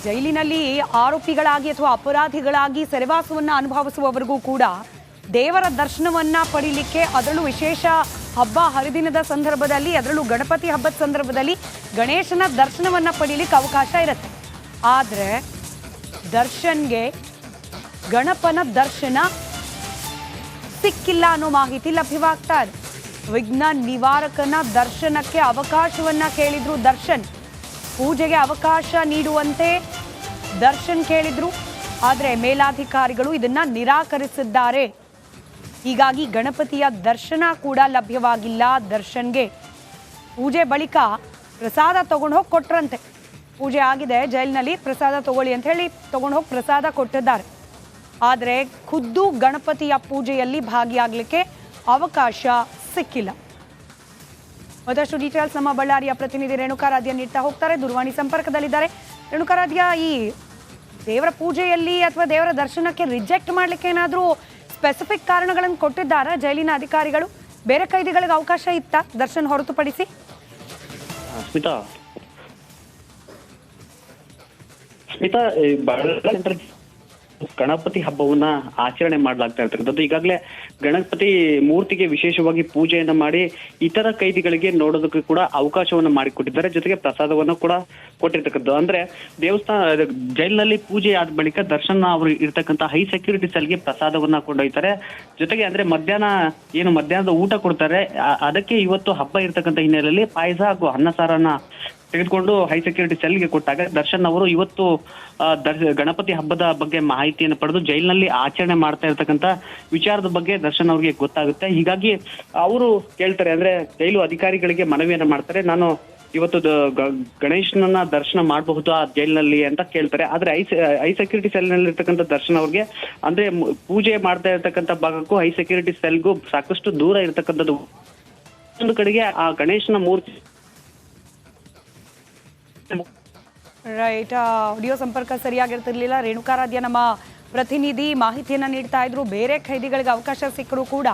ಜೈಲಿನಲ್ಲಿ ಆರೋಪಿಗಳಾಗಿ ಅಥವಾ ಅಪರಾಧಿಗಳಾಗಿ ಸೆರೆವಾಸವನ್ನು ಅನುಭವಿಸುವವರೆಗೂ ಕೂಡ ದೇವರ ದರ್ಶನವನ್ನ ಪಡೀಲಿಕ್ಕೆ, ಅದರಲ್ಲೂ ವಿಶೇಷ ಹಬ್ಬ ಹರಿದಿನದ ಸಂದರ್ಭದಲ್ಲಿ, ಅದರಲ್ಲೂ ಗಣಪತಿ ಹಬ್ಬದ ಸಂದರ್ಭದಲ್ಲಿ ಗಣೇಶನ ದರ್ಶನವನ್ನ ಪಡೀಲಿಕ್ಕೆ ಅವಕಾಶ ಇರುತ್ತೆ. ಆದರೆ ದರ್ಶನ್ಗೆ ಗಣಪನ ದರ್ಶನ ಸಿಕ್ಕಿಲ್ಲ ಅನ್ನೋ ಮಾಹಿತಿ ಲಭ್ಯವಾಗ್ತಾ ಇದೆ. ವಿಘ್ನ ನಿವಾರಕನ ದರ್ಶನಕ್ಕೆ ಅವಕಾಶವನ್ನ ಕೇಳಿದ್ರು ದರ್ಶನ್. ಪೂಜೆಗೆ ಅವಕಾಶ ನೀಡುವಂತೆ ದರ್ಶನ್ ಕೇಳಿದ್ರು, ಆದರೆ ಮೇಲಾಧಿಕಾರಿಗಳು ಇದನ್ನ ನಿರಾಕರಿಸಿದ್ದಾರೆ. ಹೀಗಾಗಿ ಗಣಪತಿಯ ದರ್ಶನ ಕೂಡ ಲಭ್ಯವಾಗಿಲ್ಲ ದರ್ಶನ್ಗೆ. ಪೂಜೆ ಬಳಿಕ ಪ್ರಸಾದ ತಗೊಂಡು ಹೋಗಿ ಕೊಟ್ರಂತೆ. ಪೂಜೆ ಆಗಿದೆ, ಜೈಲಿನಲ್ಲಿ ಪ್ರಸಾದ ತಗೊಳ್ಳಿ ಅಂತ ಹೇಳಿ ತಗೊಂಡು ಹೋಗಿ ಪ್ರಸಾದ ಕೊಟ್ಟಿದ್ದಾರೆ. ಆದರೆ ಖುದ್ದು ಗಣಪತಿಯ ಪೂಜೆಯಲ್ಲಿ ಭಾಗಿಯಾಗಲಿಕ್ಕೆ ಅವಕಾಶ ಸಿಕ್ಕಿಲ್ಲ. ಮತ್ತಷ್ಟು ಡೀಟೇಲ್ಸ್ ನಮ್ಮ ಬಳ್ಳಾರಿಯ ಪ್ರತಿನಿಧಿ ರೇಣುಕಾರಾಧ್ಯ ನೀಡ್ತಾ ಹೋಗ್ತಾರೆ. ದೂರವಾಣಿ ಸಂಪರ್ಕದಲ್ಲಿದ್ದಾರೆ. ರೇಣುಕಾರಾಧ್ಯ, ಈ ದೇವರ ಪೂಜೆಯಲ್ಲಿ ಅಥವಾ ದೇವರ ದರ್ಶನಕ್ಕೆ ರಿಜೆಕ್ಟ್ ಮಾಡಲಿಕ್ಕೆ ಏನಾದರೂ ಸ್ಪೆಸಿಫಿಕ್ ಕಾರಣಗಳನ್ನು ಕೊಟ್ಟಿದ್ದಾರಾ ಜೈಲಿನ ಅಧಿಕಾರಿಗಳು? ಬೇರೆ ಕೈದಿಗಳಿಗೆ ಅವಕಾಶ ಇತ್ತಾ ದರ್ಶನ್ ಹೊರತುಪಡಿಸಿ? ಸ್ಮಿತಾ, ಗಣಪತಿ ಹಬ್ಬವನ್ನ ಆಚರಣೆ ಮಾಡಲಾಗ್ತಾ ಇರ್ತಕ್ಕಂಥದ್ದು. ಈಗಾಗಲೇ ಗಣಪತಿ ಮೂರ್ತಿಗೆ ವಿಶೇಷವಾಗಿ ಪೂಜೆಯನ್ನ ಮಾಡಿ ಇತರ ಕೈದಿಗಳಿಗೆ ನೋಡೋದಕ್ಕೂ ಕೂಡ ಅವಕಾಶವನ್ನ ಮಾಡಿಕೊಟ್ಟಿದ್ದಾರೆ. ಜೊತೆಗೆ ಪ್ರಸಾದವನ್ನು ಕೂಡ ಕೊಟ್ಟಿರ್ತಕ್ಕಂಥದ್ದು. ಅಂದ್ರೆ ದೇವಸ್ಥಾನ ಜೈಲಿನಲ್ಲಿ ಪೂಜೆ ಆದ ಬಳಿಕ ದರ್ಶನ್ ಅವರು ಇರ್ತಕ್ಕಂಥ ಹೈ ಸೆಕ್ಯೂರಿಟಿ ಸೆಲ್ಗೆ ಪ್ರಸಾದವನ್ನ ಕೊಂಡೊಯ್ತಾರೆ. ಜೊತೆಗೆ ಅಂದ್ರೆ ಮಧ್ಯಾಹ್ನದ ಊಟ ಕೊಡ್ತಾರೆ. ಅದಕ್ಕೆ ಇವತ್ತು ಹಬ್ಬ ಇರ್ತಕ್ಕಂಥ ಹಿನ್ನೆಲೆಯಲ್ಲಿ ಪಾಯಸ ಹಾಗೂ ಅನ್ನ ಸಾರನ್ನ ತೆಗೆದುಕೊಂಡು ಹೈ ಸೆಕ್ಯೂರಿಟಿ ಸೆಲ್ಗೆ ಕೊಟ್ಟಾಗ ದರ್ಶನ್ ಅವರು ಇವತ್ತು ಗಣಪತಿ ಹಬ್ಬದ ಬಗ್ಗೆ ಮಾಹಿತಿಯನ್ನು ಪಡೆದು ಜೈಲಿನಲ್ಲಿ ಆಚರಣೆ ಮಾಡ್ತಾ ಇರ್ತಕ್ಕಂಥ ವಿಚಾರದ ಬಗ್ಗೆ ದರ್ಶನ್ ಅವ್ರಿಗೆ ಗೊತ್ತಾಗುತ್ತೆ. ಹೀಗಾಗಿ ಅವರು ಕೇಳ್ತಾರೆ, ಅಂದ್ರೆ ಜೈಲು ಅಧಿಕಾರಿಗಳಿಗೆ ಮನವಿಯನ್ನ ಮಾಡ್ತಾರೆ, ನಾನು ಇವತ್ತು ಗಣೇಶನನ್ನ ದರ್ಶನ ಮಾಡಬಹುದು ಆ ಜೈಲಿನಲ್ಲಿ ಅಂತ ಕೇಳ್ತಾರೆ. ಆದ್ರೆ ಹೈ ಸೆಕ್ಯೂರಿಟಿ ಸೆಲ್ ನಲ್ಲಿ ಇರ್ತಕ್ಕಂಥ ದರ್ಶನ್ ಅವ್ರಿಗೆ ಅಂದ್ರೆ ಪೂಜೆ ಮಾಡ್ತಾ ಇರ್ತಕ್ಕಂಥ ಭಾಗಕ್ಕೂ ಹೈ ಸೆಕ್ಯೂರಿಟಿ ಸೆಲ್ಗೂ ಸಾಕಷ್ಟು ದೂರ ಇರ್ತಕ್ಕಂಥದ್ದು. ಒಂದು ಕಡೆಗೆ ಆ ಗಣೇಶನ ಮೂರ್ತಿ ರೈಟ್, ಆಡಿಯೋ ಸಂಪರ್ಕ ಸರಿಯಾಗಿರ್ತಿರ್ಲಿಲ್ಲ. ರೇಣುಕಾರಾಧ್ಯ ನಮ್ಮ ಪ್ರತಿನಿಧಿ ಮಾಹಿತಿಯನ್ನ ನೀಡ್ತಾ ಇದ್ರು. ಬೇರೆ ಖೈದಿಗಳಿಗೆ ಅವಕಾಶ ಸಿಕ್ಕರೂ ಕೂಡ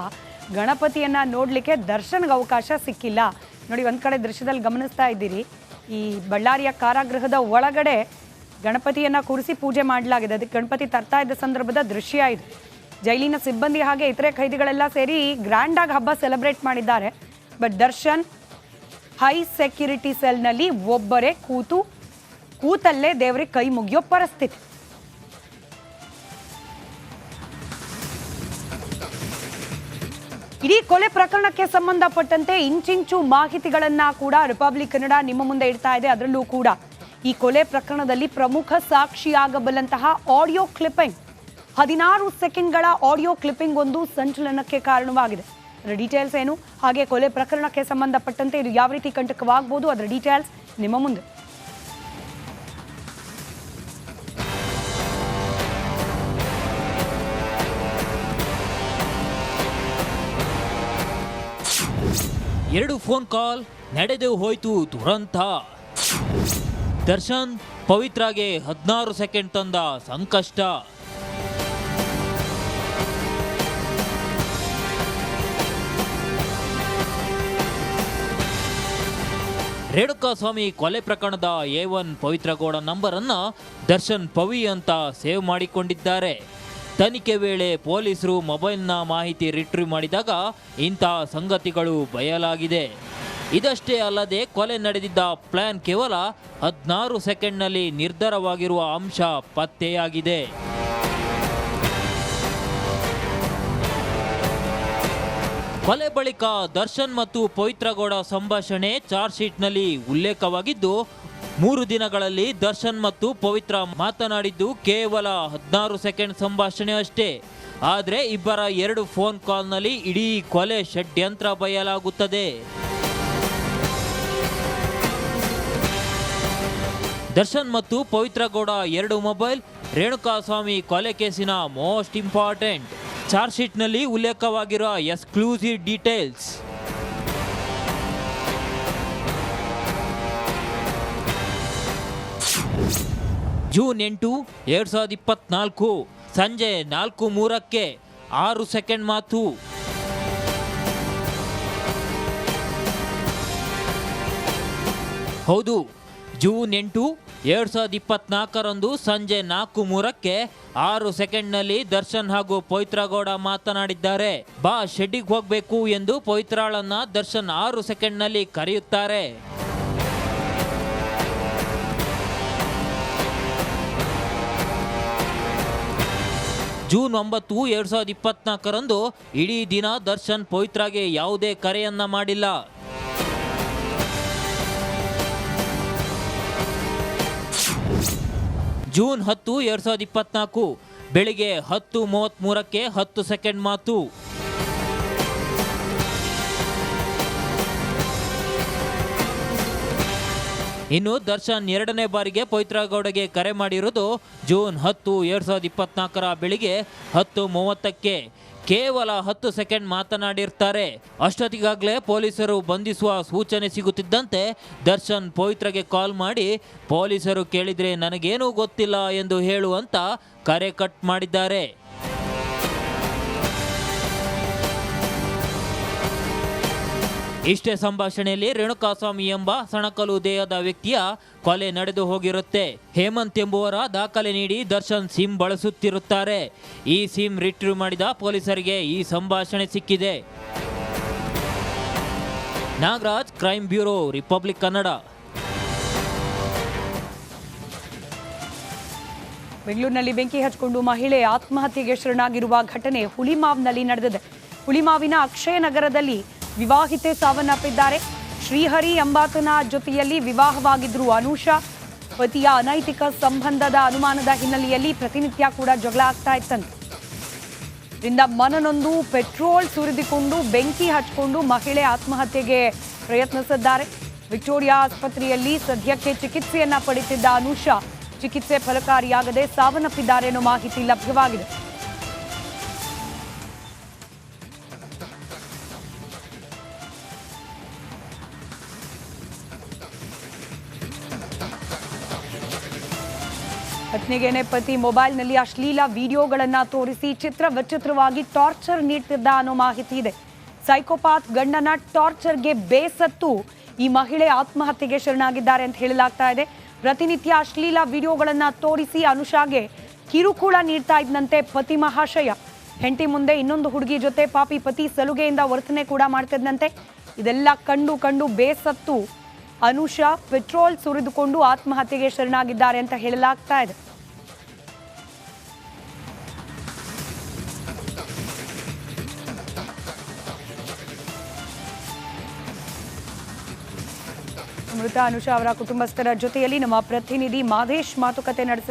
ಗಣಪತಿಯನ್ನ ನೋಡ್ಲಿಕ್ಕೆ ದರ್ಶನ್ಗೆ ಅವಕಾಶ ಸಿಕ್ಕಿಲ್ಲ. ನೋಡಿ, ಒಂದ್ ಕಡೆ ದೃಶ್ಯದಲ್ಲಿ ಗಮನಿಸ್ತಾ ಇದ್ದೀರಿ, ಈ ಬಳ್ಳಾರಿಯ ಕಾರಾಗೃಹದ ಒಳಗಡೆ ಗಣಪತಿಯನ್ನ ಕೂರಿಸಿ ಪೂಜೆ ಮಾಡಲಾಗಿದೆ. ಅದಕ್ಕೆ ಗಣಪತಿ ತರ್ತಾ ಇದ್ದ ಸಂದರ್ಭದ ದೃಶ್ಯ ಇದು. ಜೈಲಿನ ಸಿಬ್ಬಂದಿ ಹಾಗೆ ಇತರೆ ಖೈದಿಗಳೆಲ್ಲ ಸೇರಿ ಗ್ರ್ಯಾಂಡ್ ಆಗಿ ಹಬ್ಬ ಸೆಲೆಬ್ರೇಟ್ ಮಾಡಿದ್ದಾರೆ. ಬಟ್ ದರ್ಶನ್ ಹೈ ಸೆಕ್ಯೂರಿಟಿ ಸೆಲ್ನಲ್ಲಿ ಒಬ್ಬರೇ ಕೂತಲ್ಲೇ ದೇವರಿಗೆ ಕೈ ಮುಗಿಯೋ ಪರಿಸ್ಥಿತಿ. ಇಡೀ ಕೊಲೆ ಪ್ರಕರಣಕ್ಕೆ ಸಂಬಂಧಪಟ್ಟಂತೆ ಇಂಚಿಂಚು ಮಾಹಿತಿಗಳನ್ನ ಕೂಡ ರಿಪಬ್ಲಿಕ್ ಕನ್ನಡ ನಿಮ್ಮ ಮುಂದೆ ಇಡ್ತಾ ಇದೆ. ಅದರಲ್ಲೂ ಕೂಡ ಈ ಕೊಲೆ ಪ್ರಕರಣದಲ್ಲಿ ಪ್ರಮುಖ ಸಾಕ್ಷಿಯಾಗಬಲ್ಲಂತಹ ಆಡಿಯೋ ಕ್ಲಿಪ್ಪಿಂಗ್, 16 ಸೆಕೆಂಡ್ಗಳ ಆಡಿಯೋ ಕ್ಲಿಪ್ಪಿಂಗ್ ಒಂದು ಸಂಚಲನಕ್ಕೆ ಕಾರಣವಾಗಿದೆ. ಅದರ ಡೀಟೇಲ್ಸ್ ಏನು, ಹಾಗೆ ಕೊಲೆ ಪ್ರಕರಣಕ್ಕೆ ಸಂಬಂಧಪಟ್ಟಂತೆ ಇದು ಯಾವ ರೀತಿ ಕಂಟಕವಾಗಬಹುದು, ಅದರ ಡೀಟೇಲ್ಸ್ ನಿಮ್ಮ ಮುಂದೆ. ಎರಡು ಫೋನ್ ಕಾಲ್ ನಡೆದು ಹೋಯ್ತು ದುರಂತ. ದರ್ಶನ್ ಪವಿತ್ರಾಗೆ 16 ಸೆಕೆಂಡ್ ತಂದ ಸಂಕಷ್ಟ. ರೇಣುಕಾಸ್ವಾಮಿ ಕೊಲೆ ಪ್ರಕರಣದ A1 ಪವಿತ್ರಗೌಡ ನಂಬರ್ ಅನ್ನ ದರ್ಶನ್ ಪವಿ ಅಂತ ಸೇವ್ ಮಾಡಿಕೊಂಡಿದ್ದಾರೆ. ತನಿಖೆ ವೇಳೆ ಪೊಲೀಸರು ಮೊಬೈಲ್ನ ಮಾಹಿತಿ ರಿಟ್ರೀವ್ ಮಾಡಿದಾಗ ಇಂತಹ ಸಂಗತಿಗಳು ಬಯಲಾಗಿದೆ. ಇದಷ್ಟೇ ಅಲ್ಲದೆ ಕೊಲೆ ನಡೆದಿದ್ದ ಪ್ಲಾನ್ ಕೇವಲ 16 ಸೆಕೆಂಡ್ನಲ್ಲಿ ನಿರ್ಧಾರವಾಗಿರುವ ಅಂಶ ಪತ್ತೆಯಾಗಿದೆ. ಕೊಲೆ ಬಳಿಕ ದರ್ಶನ್ ಮತ್ತು ಪವಿತ್ರಗೌಡ ಸಂಭಾಷಣೆ ಚಾರ್ಜ್ ಶೀಟ್ನಲ್ಲಿ ಉಲ್ಲೇಖವಾಗಿದ್ದು, 3 ದಿನಗಳಲ್ಲಿ ದರ್ಶನ್ ಮತ್ತು ಪವಿತ್ರ ಮಾತನಾಡಿದ್ದು ಕೇವಲ 16 ಸೆಕೆಂಡ್ ಸಂಭಾಷಣೆ ಅಷ್ಟೇ. ಆದರೆ ಇಬ್ಬರ 2 ಫೋನ್ ಕಾಲ್ನಲ್ಲಿ ಇಡೀ ಕೊಲೆ ಷಡ್ಯಂತ್ರ ಬಯಲಾಗುತ್ತದೆ. ದರ್ಶನ್ ಮತ್ತು ಪವಿತ್ರಗೌಡ 2 ಮೊಬೈಲ್ ರೇಣುಕಾಸ್ವಾಮಿ ಕೊಲೆ ಕೇಸಿನ ಮೋಸ್ಟ್ ಇಂಪಾರ್ಟೆಂಟ್. ಚಾರ್ಜ್ ಶೀಟ್ನಲ್ಲಿ ಉಲ್ಲೇಖವಾಗಿರುವ ಎಕ್ಸ್ಕ್ಲೂಸಿವ್ ಡೀಟೇಲ್ಸ್. ಜೂನ್ 8, 2024 ಸಂಜೆ 4:03 6 ಸೆಕೆಂಡ್ ಮಾತು. ಹೌದು, ಜೂನ್ 8, 2024ರಂದು ಸಂಜೆ 4:03ಕ್ಕೆ 6 ಸೆಕೆಂಡ್ನಲ್ಲಿ ದರ್ಶನ್ ಹಾಗೂ ಪವಿತ್ರ ಗೌಡ ಮಾತನಾಡಿದ್ದಾರೆ. ಬಾ ಶೆಡ್ಡಿಗೆ ಹೋಗ್ಬೇಕು ಎಂದು ಪವಿತ್ರಾಳನ್ನ ದರ್ಶನ್ 6 ಸೆಕೆಂಡ್ನಲ್ಲಿ ಕರೆಯುತ್ತಾರೆ. ಜೂನ್ 9, 2024ರಂದು ಇಡೀ ದಿನ ದರ್ಶನ್ ಪವಿತ್ರಾಗೆ ಯಾವುದೇ ಕರೆಯನ್ನ ಮಾಡಿಲ್ಲ. ಜೂನ್ 10, 2024 ಬೆಳಿಗ್ಗೆ 10:33ಕ್ಕೆ 10 ಸೆಕೆಂಡ್ ಮಾತು. ಇನ್ನು ದರ್ಶನ್ 2ನೇ ಬಾರಿಗೆ ಪವಿತ್ರ ಗೌಡಗೆ ಕರೆ ಮಾಡಿರುವುದು ಜೂನ್ 10, 2024 ಬೆಳಿಗ್ಗೆ 10:30ಕ್ಕೆ. ಕೇವಲ 10 ಸೆಕೆಂಡ್ ಮಾತನಾಡಿರ್ತಾರೆ. ಅಷ್ಟೊತ್ತಿಗಾಗಲೇ ಪೊಲೀಸರು ಬಂಧಿಸುವ ಸೂಚನೆ ಸಿಗುತ್ತಿದ್ದಂತೆ ದರ್ಶನ್ ಪವಿತ್ರಗೆ ಕಾಲ್ ಮಾಡಿ ಪೊಲೀಸರು ಕೇಳಿದ್ರೆ ನನಗೇನೂ ಗೊತ್ತಿಲ್ಲ ಎಂದು ಹೇಳುವಂತ ಕರೆ ಕಟ್ ಮಾಡಿದ್ದಾರೆ. ಇಷ್ಟೇ ಸಂಭಾಷಣೆಯಲ್ಲಿ ರೇಣುಕಾಸ್ವಾಮಿ ಎಂಬ ಸಣಕಲು ದೇಹದ ವ್ಯಕ್ತಿಯ ಕೊಲೆ ನಡೆದು ಹೋಗಿರುತ್ತೆ. ಹೇಮಂತ್ ಎಂಬುವರ ದಾಖಲೆ ನೀಡಿ ದರ್ಶನ್ ಸಿಮ್ ಬಳಸುತ್ತಿರುತ್ತಾರೆ. ಈ ಸಿಮ್ ರಿಟ್ರೀವ್ ಮಾಡಿದ ಪೊಲೀಸರಿಗೆ ಈ ಸಂಭಾಷಣೆ ಸಿಕ್ಕಿದೆ. Nagaraj, crime bureau, republic Kannada. ಬೆಂಗಳೂರಿನಲ್ಲಿ ಬೆಂಕಿ ಹಚ್ಚಿಕೊಂಡು ಮಹಿಳೆ ಆತ್ಮಹತ್ಯೆಗೆ ಶರಣಾಗಿರುವ ಘಟನೆ ಹುಳಿಮಾವ್ನಲ್ಲಿ ನಡೆದಿದೆ. ಹುಳಿಮಾವಿನ ಅಕ್ಷಯ ನಗರದಲ್ಲಿ ವಿವಾಹಿತೆ ಸಾವನ್ನಪ್ಪಿದ್ದಾರೆ. ಶ್ರೀಹರಿ ಎಂಬಾತನ ಜೊತೆಯಲ್ಲಿ ವಿವಾಹವಾಗಿದ್ರು ಅನುಷಾ. ಪತಿಯ ಅನೈತಿಕ ಸಂಬಂಧದ ಅನುಮಾನದ ಹಿನ್ನೆಲೆಯಲ್ಲಿ ಪ್ರತಿನಿತ್ಯ ಕೂಡ ಜಗಳ ಆಗ್ತಾ ಇತ್ತಂತೆ. ಇದರಿಂದ ಮನನೊಂದು ಪೆಟ್ರೋಲ್ ಸುರಿದುಕೊಂಡು ಬೆಂಕಿ ಹಚ್ಚಿಕೊಂಡು ಮಹಿಳೆ ಆತ್ಮಹತ್ಯೆಗೆ ಪ್ರಯತ್ನಿಸಿದ್ದಾರೆ. ವಿಕ್ಟೋರಿಯಾ ಆಸ್ಪತ್ರೆಯಲ್ಲಿ ಸದ್ಯಕ್ಕೆ ಚಿಕಿತ್ಸೆಯನ್ನ ಪಡೆಯುತ್ತಿದ್ದ ಅನುಷಾ ಚಿಕಿತ್ಸೆ ಫಲಕಾರಿಯಾಗದೆ ಸಾವನ್ನಪ್ಪಿದ್ದಾರೆ ಅನ್ನೋ ಮಾಹಿತಿ ಲಭ್ಯವಾಗಿದೆ. ಪತ್ನಿಗೇನೆ ಪತಿ ಮೊಬೈಲ್ನಲ್ಲಿ ಅಶ್ಲೀಲ ವಿಡಿಯೋಗಳನ್ನ ತೋರಿಸಿ ವಿಚಿತ್ರವಾಗಿ ಟಾರ್ಚರ್ ನೀಡ್ತಿದ್ದ ಅನ್ನೋ ಮಾಹಿತಿ ಇದೆ. ಸೈಕೋಪಾತ್ ಗಂಡನ ಟಾರ್ಚರ್ಗೆ ಬೇಸತ್ತು ಈ ಮಹಿಳೆ ಆತ್ಮಹತ್ಯೆಗೆ ಶರಣಾಗಿದ್ದಾರೆ ಅಂತ ಹೇಳಲಾಗ್ತಾ ಇದೆ. ಪ್ರತಿನಿತ್ಯ ಅಶ್ಲೀಲ ವಿಡಿಯೋಗಳನ್ನ ತೋರಿಸಿ ಅನುಷಾಗೆ ಕಿರುಕುಳ ನೀಡ್ತಾ ಇದ್ದಂತೆ ಪತಿ ಮಹಾಶಯ. ಹೆಂಡತಿ ಮುಂದೆ ಇನ್ನೊಂದು ಹುಡುಗಿ ಜೊತೆ ಪಾಪಿ ಪತಿ ಸಲುಗೆಯಿಂದ ವರ್ತನೆ ಕೂಡ ಮಾಡ್ತಿದ್ದಂತೆ. ಇದೆಲ್ಲ ಕಂಡು ಬೇಸತ್ತು ಅನುಷಾ ಪೆಟ್ರೋಲ್ ಸುರಿದುಕೊಂಡು ಆತ್ಮಹತ್ಯೆಗೆ ಶರಣಾಗಿದ್ದಾರೆ ಅಂತ ಹೇಳಲಾಗ್ತಾ ಇದೆ. ಮೃತ ಅನುಷಾ ಅವರ ಕುಟುಂಬಸ್ಥರ ಜೊತೆಯಲ್ಲಿ ನಮ್ಮ ಪ್ರತಿನಿಧಿ ಮಾದೇಶ್ ಮಾತುಕತೆ ನಡೆಸಿದ್ದಾರೆ.